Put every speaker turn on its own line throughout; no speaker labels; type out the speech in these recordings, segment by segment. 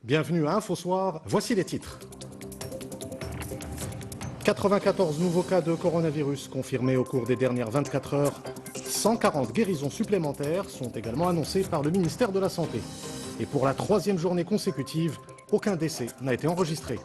Bienvenue à InfoSoir, voici les titres. 94 nouveaux cas de coronavirus confirmés au cours des dernières 24 heures. 140 guérisons supplémentaires sont également annoncées par le ministère de la Santé. Et pour la troisième journée consécutive, aucun décès n'a été enregistré.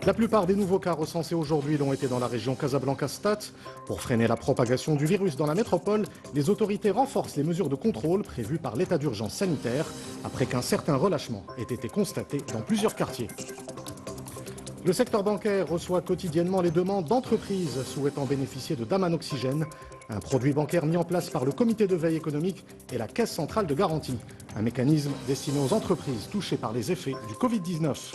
La plupart des nouveaux cas recensés aujourd'hui l'ont été dans la région Casablanca-Stade. Pour freiner la propagation du virus dans la métropole, les autorités renforcent les mesures de contrôle prévues par l'état d'urgence sanitaire après qu'un certain relâchement ait été constaté dans plusieurs quartiers. Le secteur bancaire reçoit quotidiennement les demandes d'entreprises souhaitant bénéficier de Daman Oxygène, un produit bancaire mis en place par le comité de veille économique et la Caisse centrale de garantie, un mécanisme destiné aux entreprises touchées par les effets du Covid-19.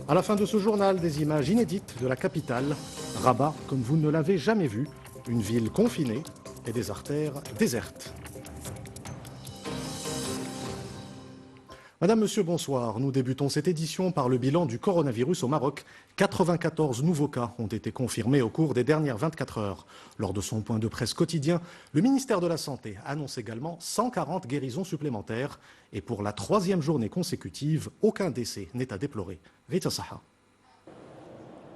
À la fin de ce journal, des images inédites de la capitale, Rabat comme vous ne l'avez jamais vu, une ville confinée et des artères désertes. Madame, Monsieur, bonsoir. Nous débutons cette édition par le bilan du coronavirus au Maroc. 94 nouveaux cas ont été confirmés au cours des dernières 24 heures. Lors de son point de presse quotidien, le ministère de la Santé annonce également 140 guérisons supplémentaires. Et pour la troisième journée consécutive, aucun décès n'est à déplorer. Rita Saha.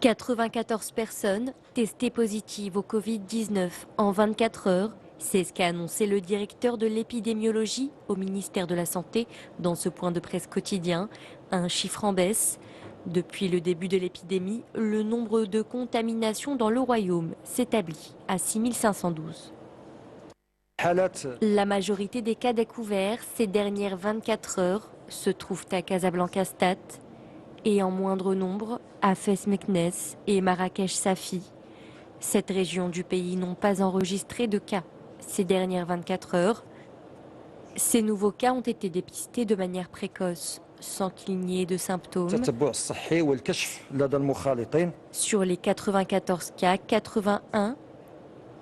94 personnes testées positives au Covid-19 en 24 heures. C'est ce qu'a annoncé le directeur de l'épidémiologie au ministère de la Santé dans ce point de presse quotidien. Un chiffre en baisse. Depuis le début de l'épidémie, le nombre de contaminations dans le royaume s'établit à 6512. La majorité des cas découverts ces dernières 24 heures se trouvent à Casablanca-Stade et en moindre nombre à Fès-Meknès et Marrakech-Safi. Cette région du pays n'ont pas enregistré de cas ces dernières 24 heures. Ces nouveaux cas ont été dépistés de manière précoce, sans qu'il n'y ait de symptômes. Sur les 94 cas, 81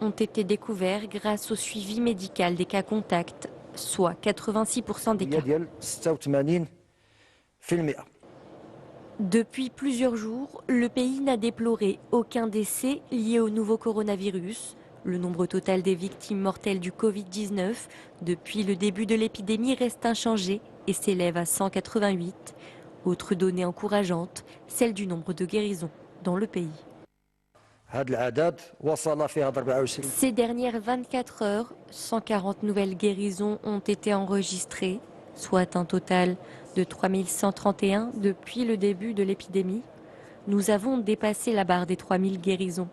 ont été découverts grâce au suivi médical des cas contacts, soit 86% des cas. Depuis plusieurs jours, le pays n'a déploré aucun décès lié au nouveau coronavirus. Le nombre total des victimes mortelles du Covid-19 depuis le début de l'épidémie reste inchangé et s'élève à 188. Autre donnée encourageante, celle du nombre de guérisons dans le pays. Ces dernières 24 heures, 140 nouvelles guérisons ont été enregistrées, soit un total de 3131 depuis le début de l'épidémie. Nous avons dépassé la barre des 3000 guérisons.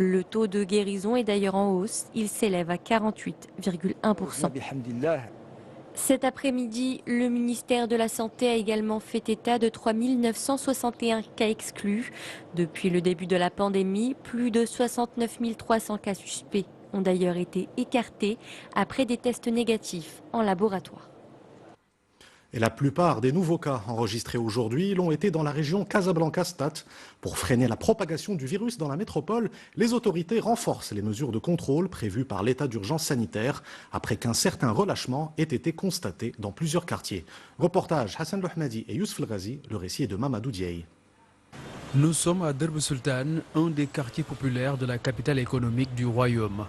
Le taux de guérison est d'ailleurs en hausse, il s'élève à 48,1%. Cet après-midi, le ministère de la Santé a également fait état de 3961 cas exclus. Depuis le début de la pandémie, plus de 69 300 cas suspects ont d'ailleurs été écartés après des tests négatifs en laboratoire.
Et la plupart des nouveaux cas enregistrés aujourd'hui l'ont été dans la région Casablanca-Stade. Pour freiner la propagation du virus dans la métropole, les autorités renforcent les mesures de contrôle prévues par l'état d'urgence sanitaire après qu'un certain relâchement ait été constaté dans plusieurs quartiers. Reportage Hassan Lohmadi et Youssef El Ghazi, le récit est de Mamadou Diaye.
Nous sommes à Derb Sultan, un des quartiers populaires de la capitale économique du royaume.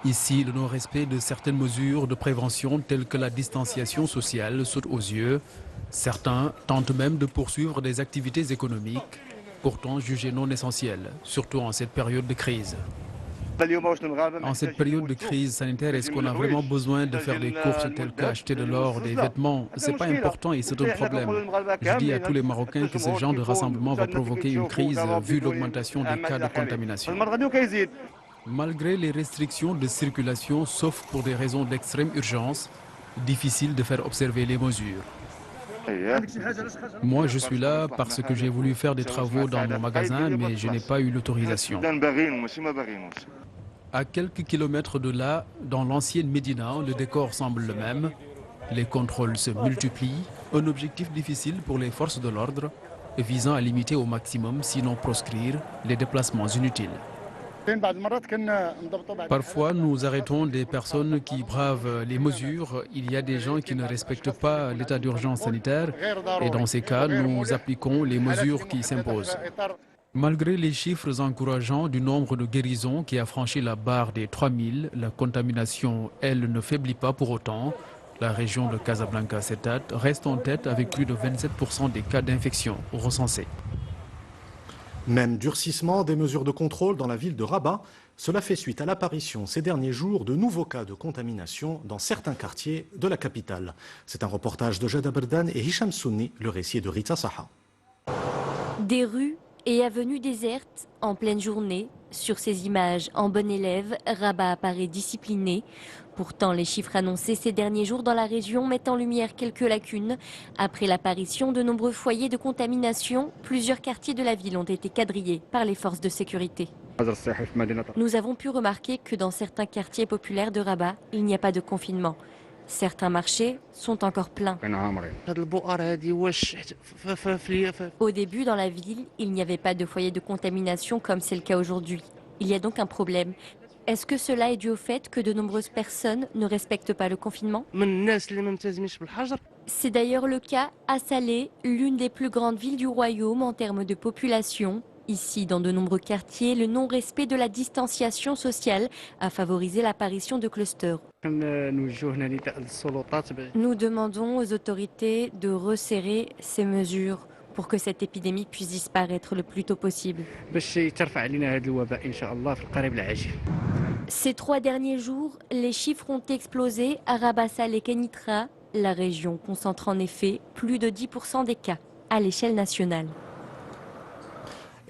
Ici, le non-respect de certaines mesures de prévention telles que la distanciation sociale saute aux yeux. Certains tentent même de poursuivre des activités économiques, pourtant jugées non essentielles, surtout en cette période de crise. En cette période de crise sanitaire, est-ce qu'on a vraiment besoin de faire des courses telles qu'acheter de l'or, des vêtements? C'est pas important et c'est un problème. Je dis à tous les Marocains que ce genre de rassemblement va provoquer une crise vu l'augmentation des cas de contamination. Malgré les restrictions de circulation, sauf pour des raisons d'extrême urgence, difficile de faire observer les mesures. Moi, je suis là parce que j'ai voulu faire des travaux dans mon magasin, mais je n'ai pas eu l'autorisation. À quelques kilomètres de là, dans l'ancienne Médina, le décor semble le même. Les contrôles se multiplient, un objectif difficile pour les forces de l'ordre, visant à limiter au maximum, sinon proscrire, les déplacements inutiles. Parfois, nous arrêtons des personnes qui bravent les mesures. Il y a des gens qui ne respectent pas l'état d'urgence sanitaire et dans ces cas, nous appliquons les mesures qui s'imposent. Malgré les chiffres encourageants du nombre de guérisons qui a franchi la barre des 3000, la contamination, elle, ne faiblit pas pour autant. La région de Casablanca-Setat reste en tête avec plus de 27% des cas d'infection recensés.
Même durcissement des mesures de contrôle dans la ville de Rabat. Cela fait suite à l'apparition ces derniers jours de nouveaux cas de contamination dans certains quartiers de la capitale. C'est un reportage de Jada Berdan et Hicham Souni, le récit est de Rita Saha.
Des rues et avenues désertes en pleine journée. Sur ces images, en bon élève, Rabat apparaît discipliné. Pourtant, les chiffres annoncés ces derniers jours dans la région mettent en lumière quelques lacunes. Après l'apparition de nombreux foyers de contamination, plusieurs quartiers de la ville ont été quadrillés par les forces de sécurité. Nous avons pu remarquer que dans certains quartiers populaires de Rabat, il n'y a pas de confinement. Certains marchés sont encore pleins. Au début, dans la ville, il n'y avait pas de foyer de contamination comme c'est le cas aujourd'hui. Il y a donc un problème. Est-ce que cela est dû au fait que de nombreuses personnes ne respectent pas le confinement? C'est d'ailleurs le cas à Salé, l'une des plus grandes villes du royaume en termes de population. Ici, dans de nombreux quartiers, le non-respect de la distanciation sociale a favorisé l'apparition de clusters. Nous demandons aux autorités de resserrer ces mesures pour que cette épidémie puisse disparaître le plus tôt possible. Ces 3 derniers jours, les chiffres ont explosé à Rabat Salé et Kenitra. La région concentre en effet plus de 10% des cas à l'échelle nationale.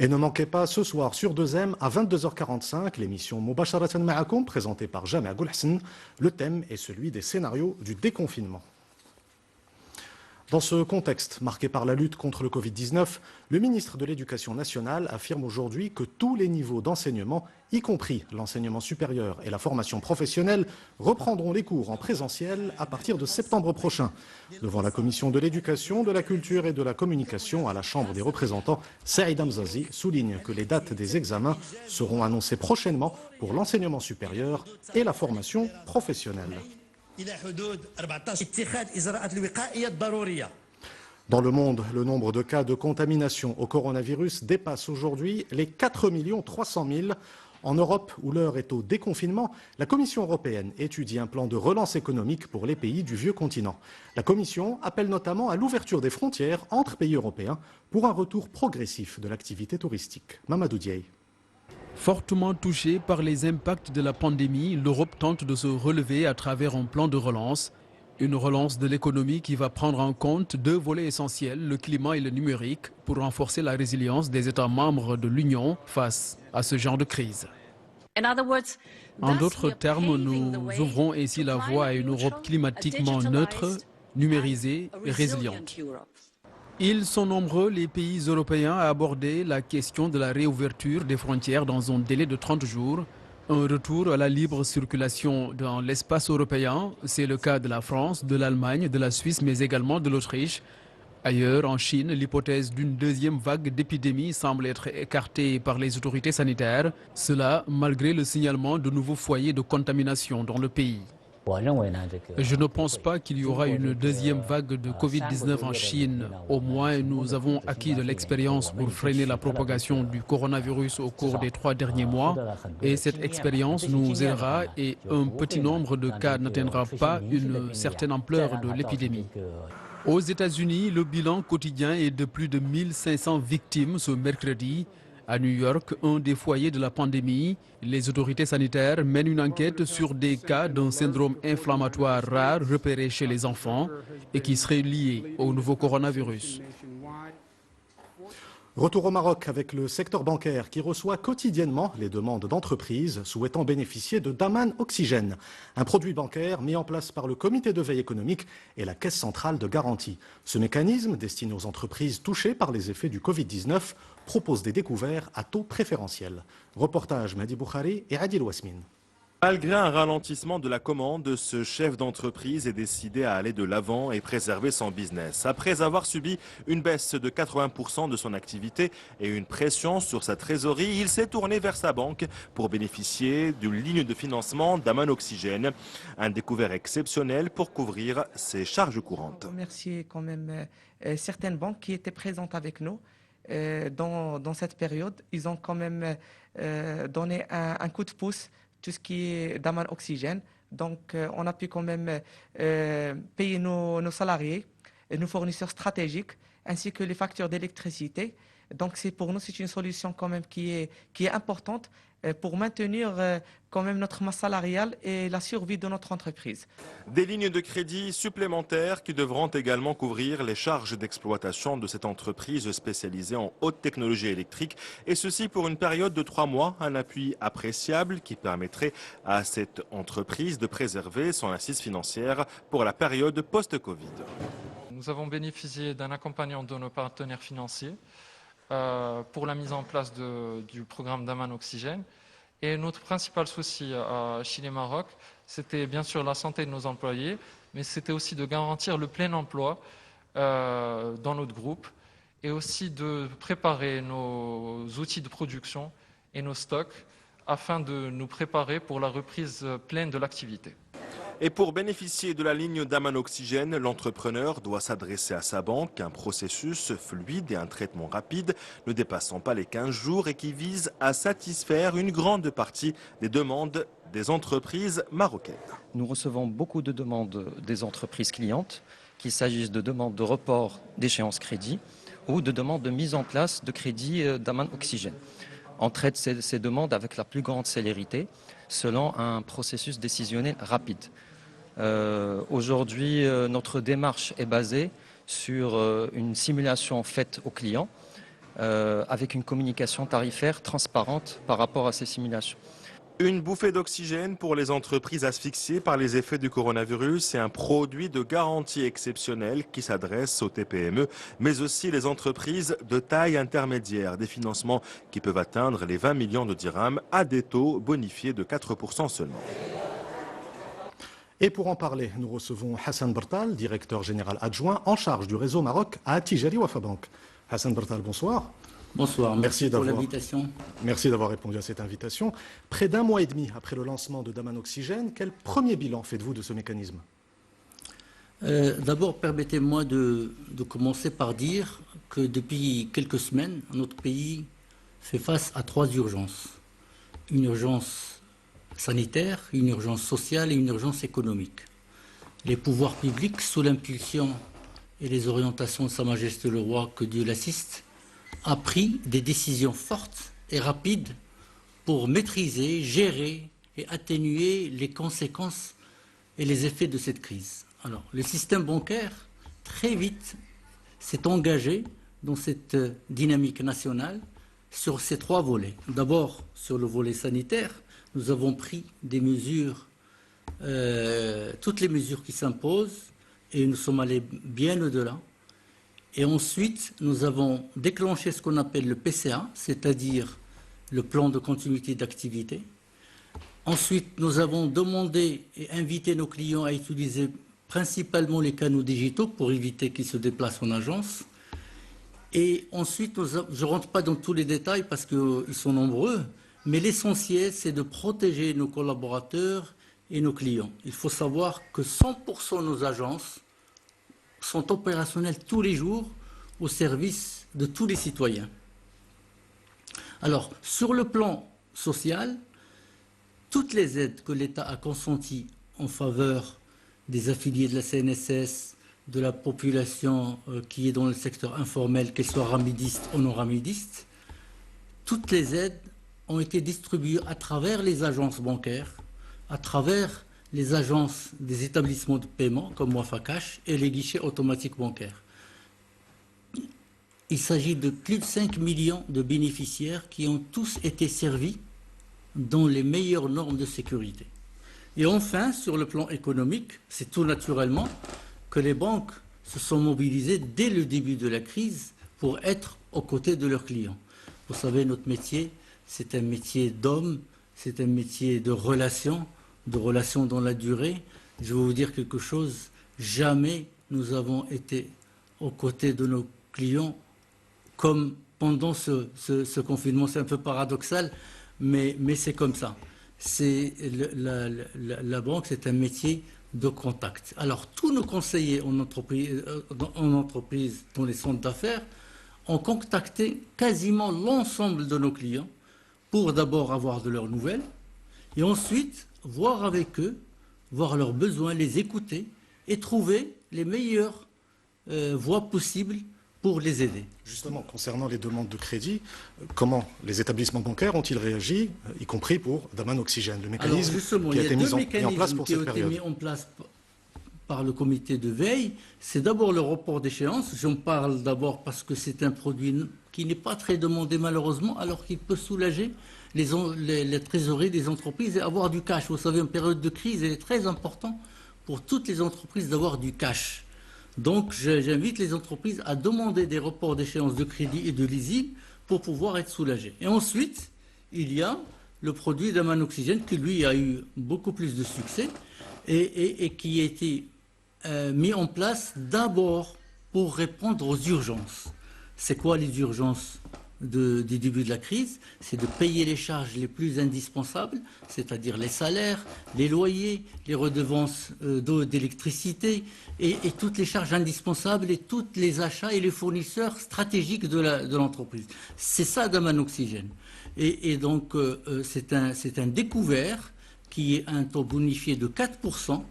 Et ne manquez pas ce soir sur 2M à 22h45 l'émission Mubasharatan Ma'akoum présentée par Jama Goulhassan. Le thème est celui des scénarios du déconfinement. Dans ce contexte marqué par la lutte contre le Covid-19, le ministre de l'Éducation nationale affirme aujourd'hui que tous les niveaux d'enseignement, y compris l'enseignement supérieur et la formation professionnelle, reprendront les cours en présentiel à partir de septembre prochain. Devant la commission de l'Éducation, de la Culture et de la Communication à la Chambre des représentants, Saïd Hamzazi souligne que les dates des examens seront annoncées prochainement pour l'enseignement supérieur et la formation professionnelle. Dans le monde, le nombre de cas de contamination au coronavirus dépasse aujourd'hui les 4 300 000. En Europe, où l'heure est au déconfinement, la Commission européenne étudie un plan de relance économique pour les pays du vieux continent. La Commission appelle notamment à l'ouverture des frontières entre pays européens pour un retour progressif de l'activité touristique. Mamadou Diaye.
Fortement touchée par les impacts de la pandémie, l'Europe tente de se relever à travers un plan de relance. Une relance de l'économie qui va prendre en compte 2 volets essentiels, le climat et le numérique, pour renforcer la résilience des États membres de l'Union face à ce genre de crise. En d'autres termes, nous ouvrons ainsi la voie à une Europe climatiquement neutre, numérisée et résiliente. Ils sont nombreux, les pays européens, à aborder la question de la réouverture des frontières dans un délai de 30 jours. Un retour à la libre circulation dans l'espace européen, c'est le cas de la France, de l'Allemagne, de la Suisse, mais également de l'Autriche. Ailleurs, en Chine, l'hypothèse d'une deuxième vague d'épidémie semble être écartée par les autorités sanitaires. Cela malgré le signalement de nouveaux foyers de contamination dans le pays. Je ne pense pas qu'il y aura une deuxième vague de Covid-19 en Chine. Au moins, nous avons acquis de l'expérience pour freiner la propagation du coronavirus au cours des 3 derniers mois. Et cette expérience nous aidera et un petit nombre de cas n'atteindra pas une certaine ampleur de l'épidémie. Aux États-Unis, le bilan quotidien est de plus de 1500 victimes ce mercredi. À New York, un des foyers de la pandémie, les autorités sanitaires mènent une enquête sur des cas d'un syndrome inflammatoire rare repéré chez les enfants et qui serait lié au nouveau coronavirus.
Retour au Maroc avec le secteur bancaire qui reçoit quotidiennement les demandes d'entreprises souhaitant bénéficier de Daman Oxygène, un produit bancaire mis en place par le comité de veille économique et la caisse centrale de garantie. Ce mécanisme, destiné aux entreprises touchées par les effets du Covid-19, propose des découverts à taux préférentiels. Reportage Mehdi Boukhari et Adil Wasmine.
Malgré un ralentissement de la commande, ce chef d'entreprise est décidé à aller de l'avant et préserver son business. Après avoir subi une baisse de 80% de son activité et une pression sur sa trésorerie, il s'est tourné vers sa banque pour bénéficier d'une ligne de financement Daman Oxygène. Un découvert exceptionnel pour couvrir ses charges courantes.
Je remercie quand même certaines banques qui étaient présentes avec nous. dans cette période, ils ont quand même donné un coup de pouce, tout ce qui est Daman Oxygène. Donc, on a pu quand même payer nos salariés, et nos fournisseurs stratégiques, ainsi que les factures d'électricité. Donc, pour nous, c'est une solution quand même qui est importante pour maintenir quand même notre masse salariale et la survie de notre entreprise.
Des lignes de crédit supplémentaires qui devront également couvrir les charges d'exploitation de cette entreprise spécialisée en haute technologie électrique, et ceci pour une période de 3 mois, un appui appréciable qui permettrait à cette entreprise de préserver son assise financière pour la période post-Covid.
Nous avons bénéficié d'un accompagnement de nos partenaires financiers pour la mise en place du programme Daman Oxygène. Et notre principal souci à Chili Maroc, c'était bien sûr la santé de nos employés, mais c'était aussi de garantir le plein emploi dans notre groupe et aussi de préparer nos outils de production et nos stocks afin de nous préparer pour la reprise pleine de l'activité.
Et pour bénéficier de la ligne Daman Oxygène, l'entrepreneur doit s'adresser à sa banque, un processus fluide et un traitement rapide ne dépassant pas les 15 jours et qui vise à satisfaire une grande partie des demandes des entreprises marocaines.
Nous recevons beaucoup de demandes des entreprises clientes, qu'il s'agisse de demandes de report d'échéance crédit ou de demandes de mise en place de crédit Daman Oxygène. On traite ces demandes avec la plus grande célérité selon un processus décisionnel rapide. Aujourd'hui, notre démarche est basée sur une simulation faite aux clients avec une communication tarifaire transparente par rapport à ces simulations.
Une bouffée d'oxygène pour les entreprises asphyxiées par les effets du coronavirus et un produit de garantie exceptionnelle qui s'adresse aux TPME, mais aussi les entreprises de taille intermédiaire. Des financements qui peuvent atteindre les 20 millions de dirhams à des taux bonifiés de 4% seulement.
Et pour en parler, nous recevons Hassan Bertal, directeur général adjoint en charge du réseau Maroc à Tijari Wafa Bank. Hassan Bertal, bonsoir.
Bonsoir, merci pour l'invitation.
Merci d'avoir répondu à cette invitation. Près d'un mois et demi après le lancement de Daman Oxygène, quel premier bilan faites-vous de ce mécanisme?
D'abord, permettez-moi de commencer par dire que depuis quelques semaines, notre pays fait face à 3 urgences. Une urgence sanitaire, une urgence sociale et une urgence économique. Les pouvoirs publics, sous l'impulsion et les orientations de Sa Majesté le Roi, que Dieu l'assiste, a pris des décisions fortes et rapides pour maîtriser, gérer et atténuer les conséquences et les effets de cette crise. Alors, le système bancaire, très vite, s'est engagé dans cette dynamique nationale sur ces 3 volets. D'abord, sur le volet sanitaire, nous avons pris des mesures, toutes les mesures qui s'imposent, et nous sommes allés bien au-delà. Et ensuite, nous avons déclenché ce qu'on appelle le PCA, c'est-à-dire le plan de continuité d'activité. Ensuite, nous avons demandé et invité nos clients à utiliser principalement les canaux digitaux pour éviter qu'ils se déplacent en agence. Et ensuite, je ne rentre pas dans tous les détails parce qu'ils sont nombreux, mais l'essentiel, c'est de protéger nos collaborateurs et nos clients. Il faut savoir que 100% de nos agences sont opérationnels tous les jours au service de tous les citoyens. Alors, sur le plan social, toutes les aides que l'État a consenties en faveur des affiliés de la CNSS, de la population qui est dans le secteur informel, qu'elle soit ramidiste ou non ramidiste, toutes les aides ont été distribuées à travers les agences bancaires, à travers les agences des établissements de paiement comme Wafa Cash et les guichets automatiques bancaires. Il s'agit de plus de 5 millions de bénéficiaires qui ont tous été servis dans les meilleures normes de sécurité. Et enfin, sur le plan économique, c'est tout naturellement que les banques se sont mobilisées dès le début de la crise pour être aux côtés de leurs clients. Vous savez, notre métier, c'est un métier d'homme, c'est un métier de relations dans la durée. Je vais vous dire quelque chose, jamais nous avons été aux côtés de nos clients comme pendant ce confinement. C'est un peu paradoxal, mais c'est comme ça. La banque, c'est un métier de contact. Alors, tous nos conseillers en entreprise, dans les centres d'affaires, ont contacté quasiment l'ensemble de nos clients pour d'abord avoir de leurs nouvelles et ensuite voir avec eux, voir leurs besoins, les écouter et trouver les meilleures voies possibles pour les aider.
Justement, concernant les demandes de crédit, comment les établissements bancaires ont-ils réagi, y compris pour Daman Oxygène, le mécanisme qui a été mis en place pour cette période?
Mis en place par le comité de veille, c'est d'abord le report d'échéance. J'en parle d'abord parce que c'est un produit qui n'est pas très demandé malheureusement, alors qu'il peut soulager les trésoreries des entreprises et avoir du cash. Vous savez, en période de crise, il est très important pour toutes les entreprises d'avoir du cash. Donc j'invite les entreprises à demander des reports d'échéance de crédit et de leasing pour pouvoir être soulagées. Et ensuite, il y a le produit Daman Oxygène qui, lui, a eu beaucoup plus de succès et qui a été mis en place d'abord pour répondre aux urgences. C'est quoi les urgences du début de la crise? C'est de payer les charges les plus indispensables, c'est-à-dire les salaires, les loyers, les redevances d'eau et d'électricité et toutes les charges indispensables et tous les achats et les fournisseurs stratégiques de l'entreprise. C'est ça Daman Oxygène. Et donc c'est un découvert qui est un taux bonifié de 4%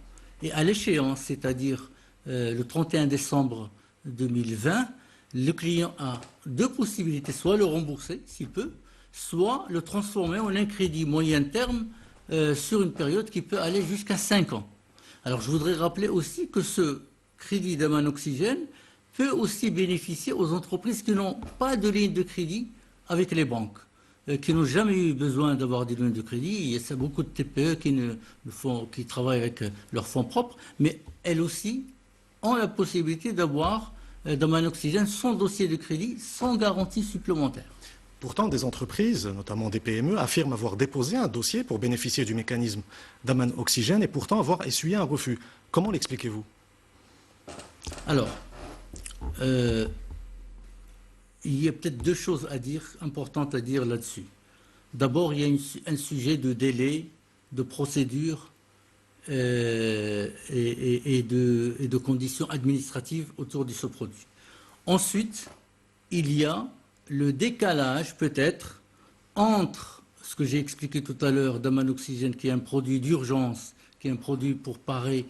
et à l'échéance, c'est-à-dire le 31 décembre 2020, le client a deux possibilités, soit le rembourser s'il peut, soit le transformer en un crédit moyen terme sur une période qui peut aller jusqu'à 5 ans. Alors je voudrais rappeler aussi que ce crédit Daman Oxygène peut aussi bénéficier aux entreprises qui n'ont pas de ligne de crédit avec les banques, qui n'ont jamais eu besoin d'avoir des lignes de crédit. Il y a beaucoup de TPE qui travaillent avec leurs fonds propres, mais elles aussi ont la possibilité d'avoir Daman Oxygène sans dossier de crédit, sans garantie supplémentaire.
Pourtant, des entreprises, notamment des PME, affirment avoir déposé un dossier pour bénéficier du mécanisme Daman Oxygène et pourtant avoir essuyé un refus. Comment l'expliquez-vous?
Alors, il y a peut-être deux choses à dire, importantes à dire là-dessus. D'abord, il y a un sujet de délai, de procédure et de conditions administratives autour de ce produit. Ensuite, il y a le décalage peut-être entre ce que j'ai expliqué tout à l'heure, Daman Oxygène, qui est un produit d'urgence, qui est un produit pour parer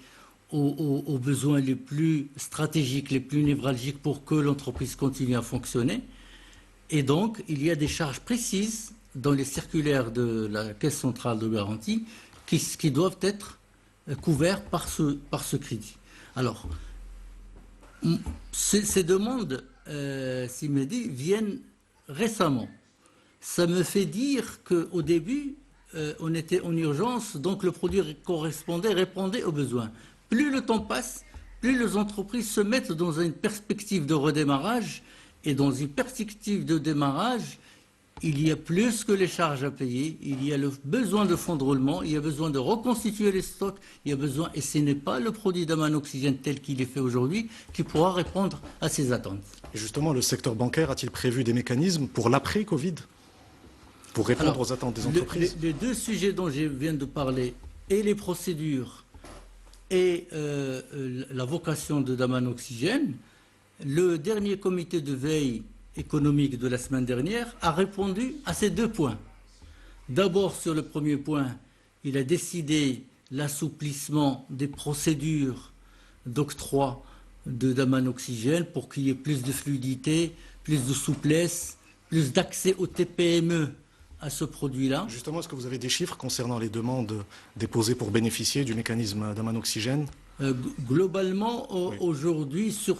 aux besoins les plus stratégiques, les plus névralgiques pour que l'entreprise continue à fonctionner. Et donc, il y a des charges précises dans les circulaires de la Caisse centrale de garantie qui doivent être couverts par ce crédit. Alors, ces demandes, Simedi, viennent récemment. Ça me fait dire qu'au début, on était en urgence, donc le produit répondait aux besoins. Plus le temps passe, plus les entreprises se mettent dans une perspective de redémarrage. Et dans une perspective de démarrage, il y a plus que les charges à payer, il y a le besoin de fonds de roulement, il y a besoin de reconstituer les stocks, il y a besoin, et ce n'est pas le produit Daman Oxygène tel qu'il est fait aujourd'hui qui pourra répondre à ces attentes.
Et justement, le secteur bancaire a-t-il prévu des mécanismes pour l'après-Covid, pour répondre aux attentes des entreprises?
Les deux sujets dont je viens de parler, et les procédures, et la vocation de Daman Oxygène, le dernier comité de veille économique de la semaine dernière a répondu à ces deux points. D'abord, sur le premier point, il a décidé l'assouplissement des procédures d'octroi de Daman Oxygène pour qu'il y ait plus de fluidité, plus de souplesse, plus d'accès aux TPME à ce produit-là.
Justement, est-ce que vous avez des chiffres concernant les demandes déposées pour bénéficier du mécanisme Daman Oxygène?
Globalement,
Oui.
aujourd'hui, sur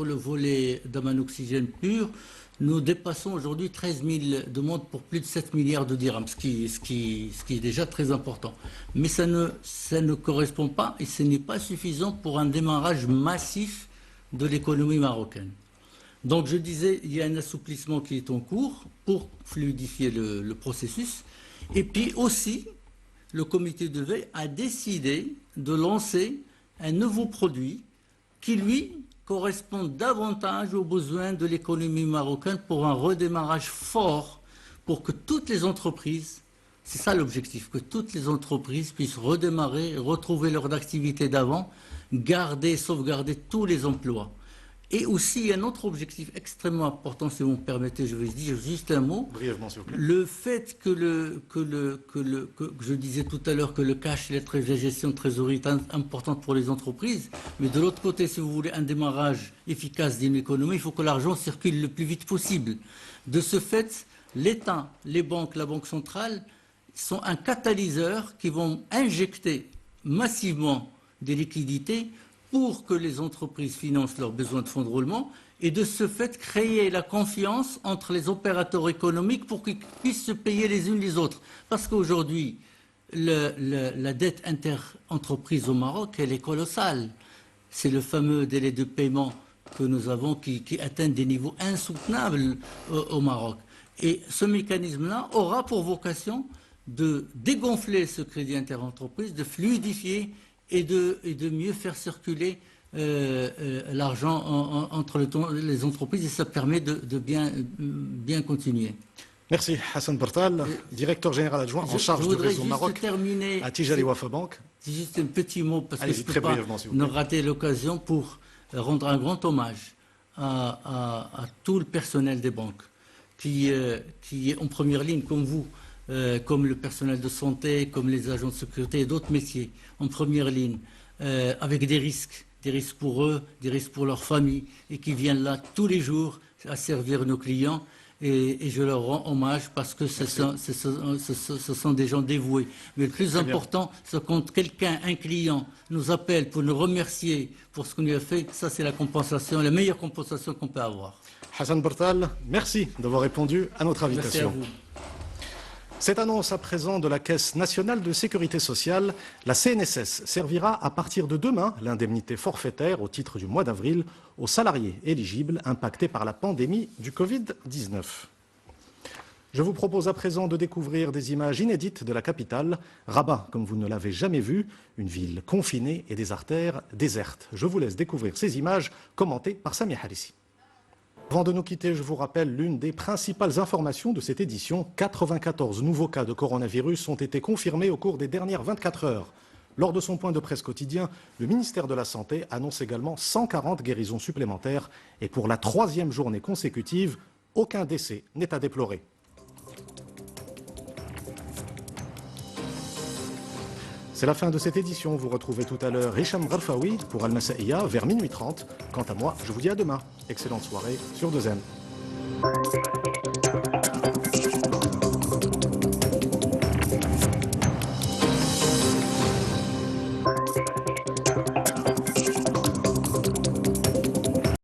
le volet Daman Oxygène pur, nous dépassons aujourd'hui 13 000 demandes pour plus de 7 milliards de dirhams, ce qui est déjà très important. Mais ça ne correspond pas et ce n'est pas suffisant pour un démarrage massif de l'économie marocaine. Donc je disais, il y a un assouplissement qui est en cours pour fluidifier le processus. Et puis aussi, le comité de veille a décidé de lancer un nouveau produit qui, lui, correspond davantage aux besoins de l'économie marocaine pour un redémarrage fort, pour que toutes les entreprises, c'est ça l'objectif, que toutes les entreprises puissent redémarrer, retrouver leur activité d'avant, sauvegarder tous les emplois. Et aussi un autre objectif extrêmement important, si vous me permettez, je vais dire juste un mot.
Brièvement, s'il vous plaît.
Le fait que je disais tout à l'heure que le cash et la gestion de trésorerie est importante pour les entreprises, mais de l'autre côté, si vous voulez un démarrage efficace d'une économie, il faut que l'argent circule le plus vite possible. De ce fait, l'État, les banques, la Banque centrale sont un catalyseur qui vont injecter massivement des liquidités pour que les entreprises financent leurs besoins de fonds de roulement et de ce fait créer la confiance entre les opérateurs économiques pour qu'ils puissent se payer les unes les autres. Parce qu'aujourd'hui, la dette inter-entreprise au Maroc, elle est colossale. C'est le fameux délai de paiement que nous avons qui atteint des niveaux insoutenables au Maroc. Et ce mécanisme-là aura pour vocation de dégonfler ce crédit interentreprise, de fluidifier et de mieux faire circuler l'argent entre les entreprises et ça permet de bien continuer.
Merci Hassan Bartal, directeur général adjoint en charge du réseau Maroc à Tijari Wafa Bank.
Juste un petit mot parce que je ne peux pas
ne
rater l'occasion pour rendre un grand hommage à tout le personnel des banques qui est en première ligne comme vous. Comme le personnel de santé, comme les agents de sécurité et d'autres métiers en première ligne, avec des risques pour eux, des risques pour leur famille, et qui viennent là tous les jours à servir nos clients. Et je leur rends hommage parce que ce sont des gens dévoués. Mais le plus important, c'est quand quelqu'un, un client, nous appelle pour nous remercier pour ce qu'on lui a fait, ça c'est la compensation, la meilleure compensation qu'on peut avoir.
Hassan Bartal, merci d'avoir répondu à notre invitation.
Merci à vous.
Cette annonce à présent de la Caisse nationale de sécurité sociale, la CNSS servira à partir de demain l'indemnité forfaitaire au titre du mois d'avril aux salariés éligibles impactés par la pandémie du Covid-19. Je vous propose à présent de découvrir des images inédites de la capitale, Rabat, comme vous ne l'avez jamais vu, une ville confinée et des artères désertes. Je vous laisse découvrir ces images commentées par Samia Harissi. Avant de nous quitter, je vous rappelle l'une des principales informations de cette édition. 94 nouveaux cas de coronavirus ont été confirmés au cours des dernières 24 heures. Lors de son point de presse quotidien, le ministère de la Santé annonce également 140 guérisons supplémentaires. Et pour la 3e journée consécutive, aucun décès n'est à déplorer. C'est la fin de cette édition. Vous retrouvez tout à l'heure Hicham Gharfaoui pour Al-Massaïa vers minuit 30. Quant à moi, je vous dis à demain. Excellente soirée sur 2M.